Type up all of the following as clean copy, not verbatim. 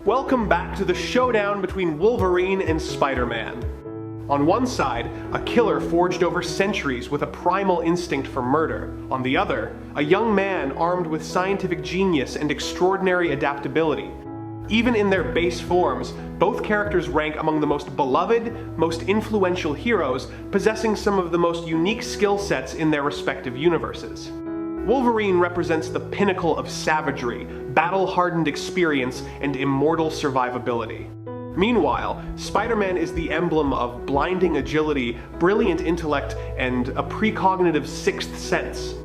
Welcome back to the showdown between Wolverine and Spider-Man. On one side, a killer forged over centuries with a primal instinct for murder. On the other, a young man armed with scientific genius and extraordinary adaptability. Even in their base forms, both characters rank among the most beloved, most influential heroes, possessing some of the most unique skill sets in their respective universes. Wolverine represents the pinnacle of savagery, battle-hardened experience, and immortal survivability. Meanwhile, Spider-Man is the emblem of blinding agility, brilliant intellect, and a precognitive sixth sense.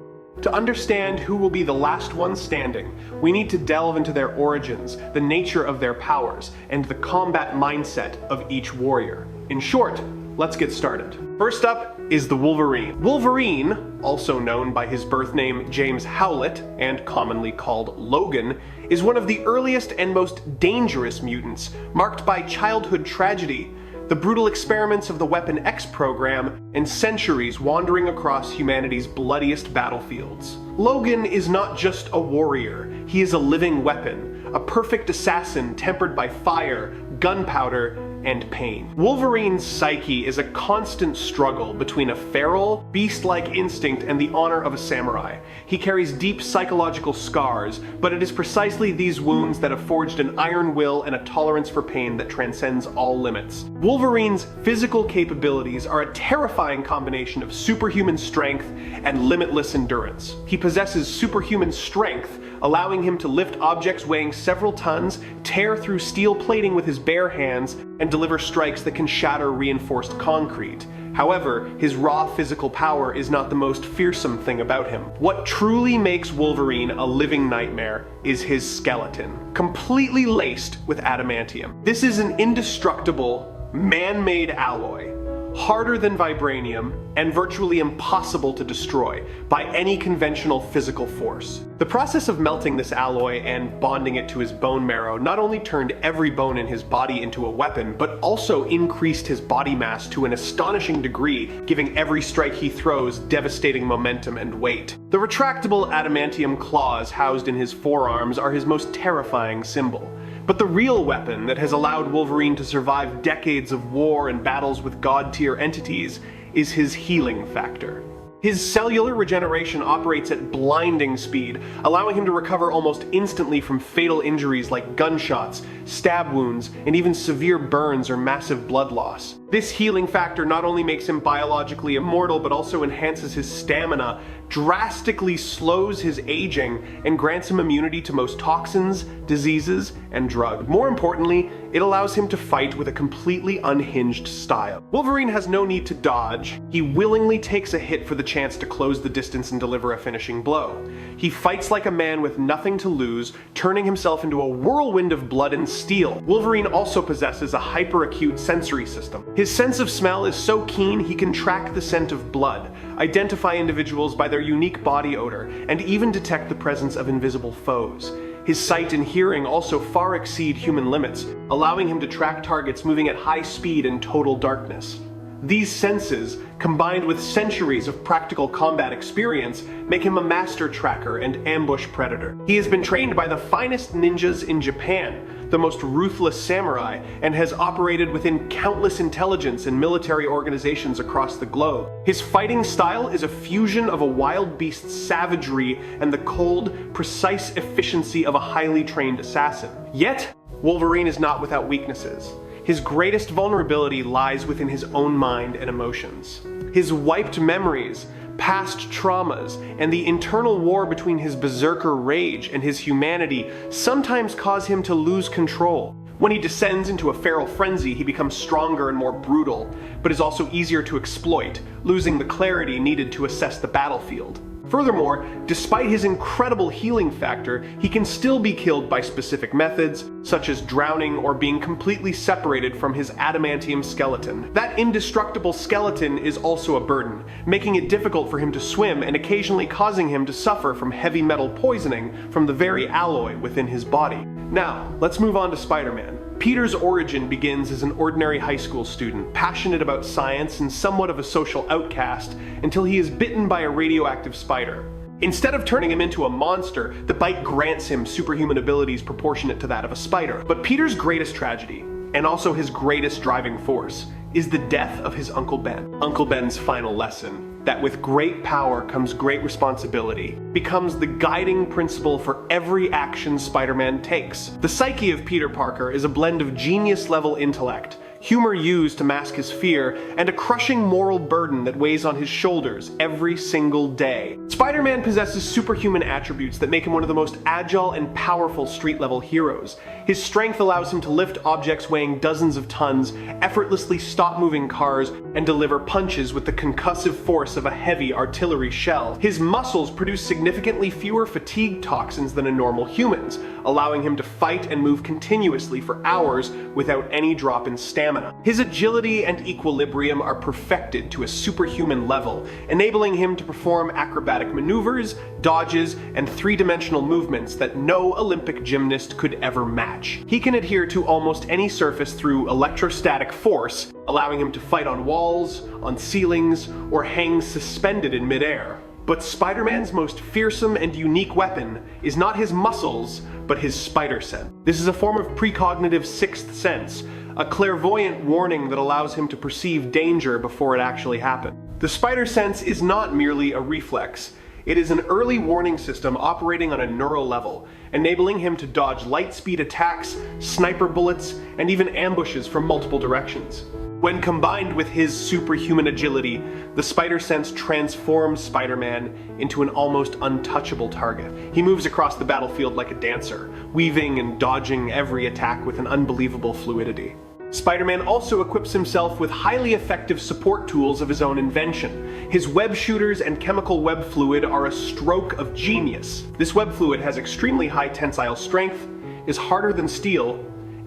To understand who will be the last one standing, we need to delve into their origins, the nature of their powers, and the combat mindset of each warrior. In short, let's get started. First up is the Wolverine. Wolverine, also known by his birth name James Howlett, and commonly called Logan, is one of the earliest and most dangerous mutants, marked by childhood tragedy, the brutal experiments of the Weapon X program, and centuries wandering across humanity's bloodiest battlefields. Logan is not just a warrior, he is a living weapon, a perfect assassin tempered by fire, gunpowder, and pain. Wolverine's psyche is a constant struggle between a feral, beast-like instinct and the honor of a samurai. He carries deep psychological scars, but it is precisely these wounds that have forged an iron will and a tolerance for pain that transcends all limits. Wolverine's physical capabilities are a terrifying combination of superhuman strength and limitless endurance. He possesses superhuman strength, allowing him to lift objects weighing several tons, tear through steel plating with his bare hands, and deliver strikes that can shatter reinforced concrete. However, his raw physical power is not the most fearsome thing about him. What truly makes Wolverine a living nightmare is his skeleton, completely laced with adamantium. This is an indestructible, man-made alloy, harder than vibranium, and virtually impossible to destroy by any conventional physical force. The process of melting this alloy and bonding it to his bone marrow not only turned every bone in his body into a weapon, but also increased his body mass to an astonishing degree, giving every strike he throws devastating momentum and weight. The retractable adamantium claws housed in his forearms are his most terrifying symbol. But the real weapon that has allowed Wolverine to survive decades of war and battles with god-tier entities is his healing factor. His cellular regeneration operates at blinding speed, allowing him to recover almost instantly from fatal injuries like gunshots, stab wounds, and even severe burns or massive blood loss. This healing factor not only makes him biologically immortal, but also enhances his stamina, drastically slows his aging, and grants him immunity to most toxins, diseases, and drugs. More importantly, it allows him to fight with a completely unhinged style. Wolverine has no need to dodge. He willingly takes a hit for the chance to close the distance and deliver a finishing blow. He fights like a man with nothing to lose, turning himself into a whirlwind of blood and steel. Wolverine also possesses a hyper-acute sensory system. His sense of smell is so keen he can track the scent of blood, identify individuals by their unique body odor, and even detect the presence of invisible foes. His sight and hearing also far exceed human limits, allowing him to track targets moving at high speed in total darkness. These senses, combined with centuries of practical combat experience, make him a master tracker and ambush predator. He has been trained by the finest ninjas in Japan, the most ruthless samurai, and has operated within countless intelligence and military organizations across the globe. His fighting style is a fusion of a wild beast's savagery and the cold, precise efficiency of a highly trained assassin. Yet, Wolverine is not without weaknesses. His greatest vulnerability lies within his own mind and emotions. His wiped memories, past traumas, and the internal war between his berserker rage and his humanity sometimes cause him to lose control. When he descends into a feral frenzy, he becomes stronger and more brutal, but is also easier to exploit, losing the clarity needed to assess the battlefield. Furthermore, despite his incredible healing factor, he can still be killed by specific methods, such as drowning or being completely separated from his adamantium skeleton. That indestructible skeleton is also a burden, making it difficult for him to swim and occasionally causing him to suffer from heavy metal poisoning from the very alloy within his body. Now, let's move on to Spider-Man. Peter's origin begins as an ordinary high school student, passionate about science and somewhat of a social outcast, until he is bitten by a radioactive spider. Instead of turning him into a monster, the bite grants him superhuman abilities proportionate to that of a spider. But Peter's greatest tragedy, and also his greatest driving force, is the death of his Uncle Ben. Uncle Ben's final lesson, that with great power comes great responsibility, becomes the guiding principle for every action Spider-Man takes. The psyche of Peter Parker is a blend of genius-level intellect, humor used to mask his fear, and a crushing moral burden that weighs on his shoulders every single day. Spider-Man possesses superhuman attributes that make him one of the most agile and powerful street-level heroes. His strength allows him to lift objects weighing dozens of tons, effortlessly stop moving cars, and deliver punches with the concussive force of a heavy artillery shell. His muscles produce significantly fewer fatigue toxins than a normal human's, allowing him to fight and move continuously for hours without any drop in stamina. His agility and equilibrium are perfected to a superhuman level, enabling him to perform acrobatic maneuvers, dodges, and three-dimensional movements that no Olympic gymnast could ever match. He can adhere to almost any surface through electrostatic force, allowing him to fight on walls, on ceilings, or hang suspended in midair. But Spider-Man's most fearsome and unique weapon is not his muscles, but his spider sense. This is a form of precognitive sixth sense, a clairvoyant warning that allows him to perceive danger before it actually happens. The spider sense is not merely a reflex. It is an early warning system operating on a neural level, enabling him to dodge light-speed attacks, sniper bullets, and even ambushes from multiple directions. When combined with his superhuman agility, the spider sense transforms Spider-Man into an almost untouchable target. He moves across the battlefield like a dancer, weaving and dodging every attack with an unbelievable fluidity. Spider-Man also equips himself with highly effective support tools of his own invention. His web shooters and chemical web fluid are a stroke of genius. This web fluid has extremely high tensile strength, is harder than steel,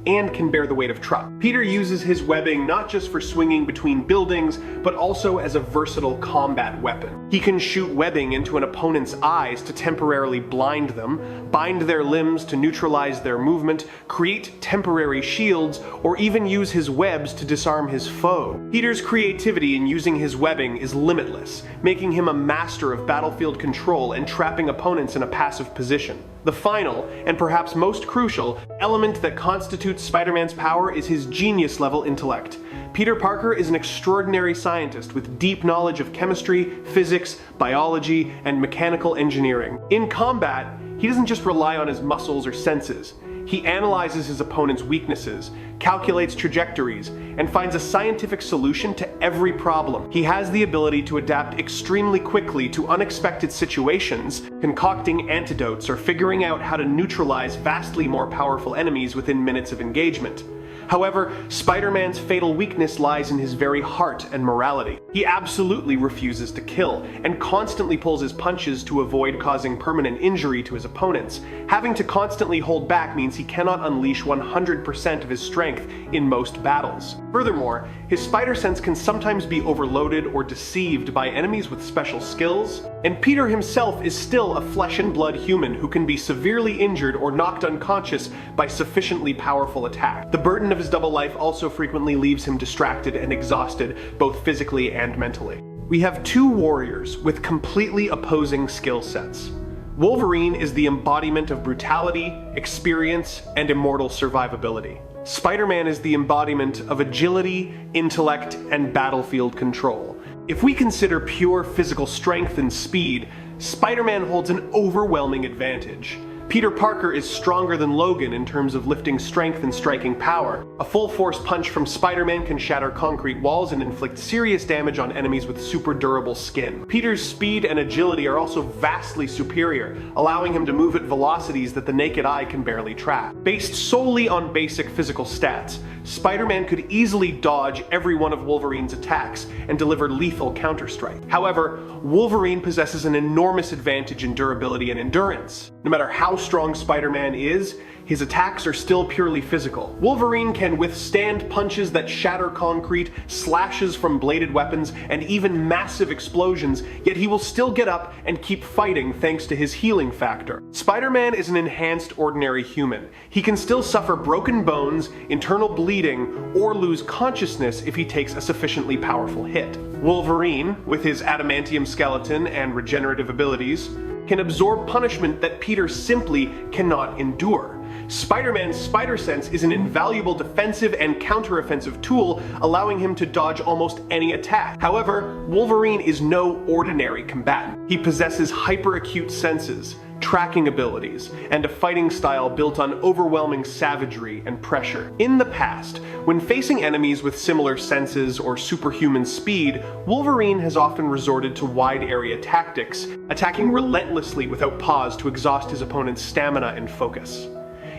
and can bear the weight of truck. Peter uses his webbing not just for swinging between buildings, but also as a versatile combat weapon. He can shoot webbing into an opponent's eyes to temporarily blind them, bind their limbs to neutralize their movement, create temporary shields, or even use his webs to disarm his foe. Peter's creativity in using his webbing is limitless, making him a master of battlefield control and trapping opponents in a passive position. The final, and perhaps most crucial, element that constitutes Spider-Man's power is his genius-level intellect. Peter Parker is an extraordinary scientist with deep knowledge of chemistry, physics, biology, and mechanical engineering. In combat, he doesn't just rely on his muscles or senses. He analyzes his opponent's weaknesses, calculates trajectories, and finds a scientific solution to every problem. He has the ability to adapt extremely quickly to unexpected situations, concocting antidotes or figuring out how to neutralize vastly more powerful enemies within minutes of engagement. However, Spider-Man's fatal weakness lies in his very heart and morality. He absolutely refuses to kill, and constantly pulls his punches to avoid causing permanent injury to his opponents. Having to constantly hold back means he cannot unleash 100% of his strength in most battles. Furthermore, his spider sense can sometimes be overloaded or deceived by enemies with special skills, and Peter himself is still a flesh and blood human who can be severely injured or knocked unconscious by sufficiently powerful attack. The burden of his double life also frequently leaves him distracted and exhausted, both physically and mentally. We have two warriors with completely opposing skill sets. Wolverine is the embodiment of brutality, experience, and immortal survivability. Spider-Man is the embodiment of agility, intellect, and battlefield control. If we consider pure physical strength and speed, Spider-Man holds an overwhelming advantage. Peter Parker is stronger than Logan in terms of lifting strength and striking power. A full-force punch from Spider-Man can shatter concrete walls and inflict serious damage on enemies with super durable skin. Peter's speed and agility are also vastly superior, allowing him to move at velocities that the naked eye can barely track. Based solely on basic physical stats, Spider-Man could easily dodge every one of Wolverine's attacks and deliver lethal counter-strike. However, Wolverine possesses an enormous advantage in durability and endurance. No matter how strong Spider-Man is, his attacks are still purely physical. Wolverine can withstand punches that shatter concrete, slashes from bladed weapons, and even massive explosions, yet he will still get up and keep fighting thanks to his healing factor. Spider-Man is an enhanced ordinary human. He can still suffer broken bones, internal bleeding, or lose consciousness if he takes a sufficiently powerful hit. Wolverine, with his adamantium skeleton and regenerative abilities, can absorb punishment that Peter simply cannot endure. Spider-Man's spider sense is an invaluable defensive and counter-offensive tool, allowing him to dodge almost any attack. However, Wolverine is no ordinary combatant. He possesses hyper-acute senses, tracking abilities, and a fighting style built on overwhelming savagery and pressure. In the past, when facing enemies with similar senses or superhuman speed, Wolverine has often resorted to wide-area tactics, attacking relentlessly without pause to exhaust his opponent's stamina and focus.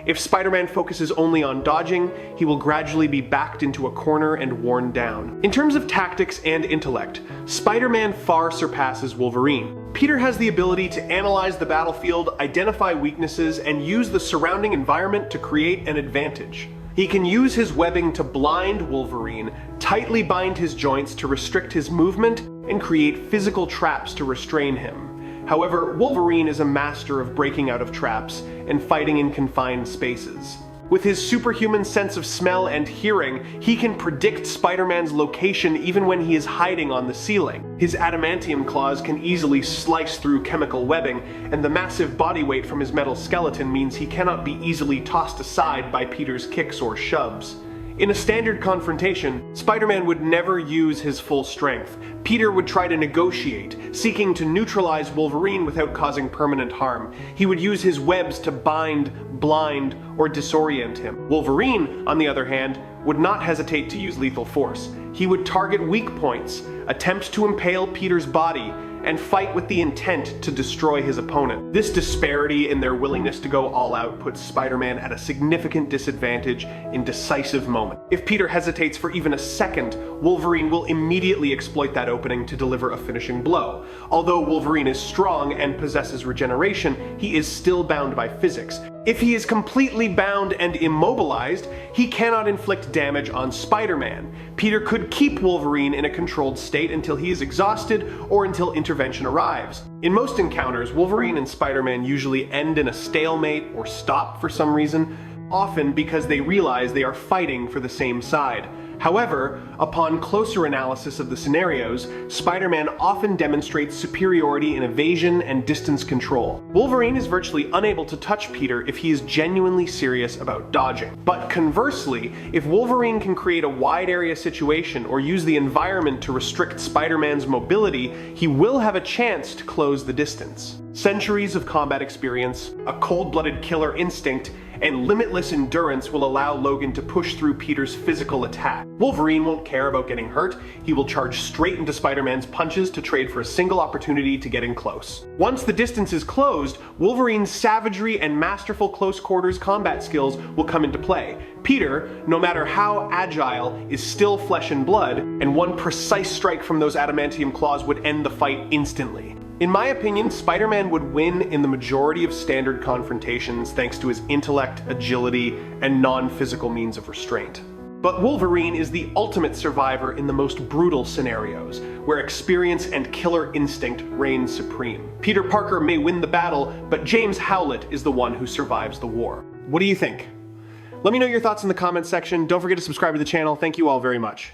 If Spider-Man focuses only on dodging, he will gradually be backed into a corner and worn down. In terms of tactics and intellect, Spider-Man far surpasses Wolverine. Peter has the ability to analyze the battlefield, identify weaknesses, and use the surrounding environment to create an advantage. He can use his webbing to blind Wolverine, tightly bind his joints to restrict his movement, and create physical traps to restrain him. However, Wolverine is a master of breaking out of traps and fighting in confined spaces. With his superhuman sense of smell and hearing, he can predict Spider-Man's location even when he is hiding on the ceiling. His adamantium claws can easily slice through chemical webbing, and the massive body weight from his metal skeleton means he cannot be easily tossed aside by Peter's kicks or shoves. In a standard confrontation, Spider-Man would never use his full strength. Peter would try to negotiate, seeking to neutralize Wolverine without causing permanent harm. He would use his webs to bind, blind, or disorient him. Wolverine, on the other hand, would not hesitate to use lethal force. He would target weak points, attempt to impale Peter's body, and fight with the intent to destroy his opponent. This disparity in their willingness to go all out puts Spider-Man at a significant disadvantage in decisive moments. If Peter hesitates for even a second, Wolverine will immediately exploit that opening to deliver a finishing blow. Although Wolverine is strong and possesses regeneration, he is still bound by physics. If he is completely bound and immobilized, he cannot inflict damage on Spider-Man. Peter could keep Wolverine in a controlled state until he is exhausted or until intervention arrives. In most encounters, Wolverine and Spider-Man usually end in a stalemate or stop for some reason, often because they realize they are fighting for the same side. However, upon closer analysis of the scenarios, Spider-Man often demonstrates superiority in evasion and distance control. Wolverine is virtually unable to touch Peter if he is genuinely serious about dodging. But conversely, if Wolverine can create a wide area situation or use the environment to restrict Spider-Man's mobility, he will have a chance to close the distance. Centuries of combat experience, a cold-blooded killer instinct, and limitless endurance will allow Logan to push through Peter's physical attack. Wolverine won't care about getting hurt. He will charge straight into Spider-Man's punches to trade for a single opportunity to get in close. Once the distance is closed, Wolverine's savagery and masterful close-quarters combat skills will come into play. Peter, no matter how agile, is still flesh and blood, and one precise strike from those adamantium claws would end the fight instantly. In my opinion, Spider-Man would win in the majority of standard confrontations thanks to his intellect, agility, and non-physical means of restraint. But Wolverine is the ultimate survivor in the most brutal scenarios, where experience and killer instinct reign supreme. Peter Parker may win the battle, but James Howlett is the one who survives the war. What do you think? Let me know your thoughts in the comments section. Don't forget to subscribe to the channel. Thank you all very much.